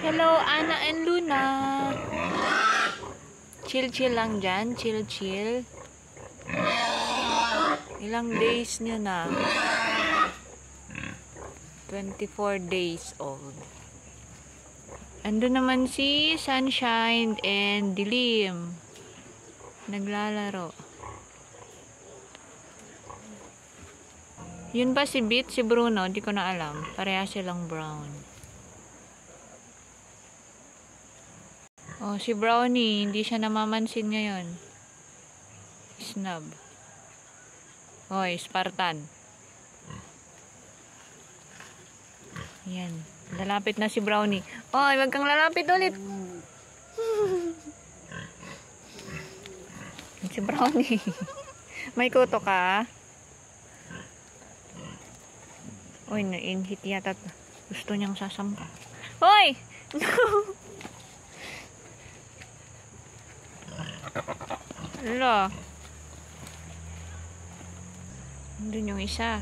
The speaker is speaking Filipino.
Hello, Anna and Luna. Chill-chill lang dyan. Chill-chill. Ilang days nyo na? 24 days old. Ando naman si Sunshine and Dilim. Naglalaro. Yun ba si Beat, si Bruno? Di ko na alam. Pareha silang brown. Oh, si Brownie, hindi siya namamansin ngayon. Snub. Hoy, Spartan. Yan. Lalapit na si Brownie. Hoy, wag kang lalapit ulit. Si Brownie. May kuto ka? Uy, na-inhit yata. Gusto niyang sasampa. Hoy! Hello. Doon yung isa.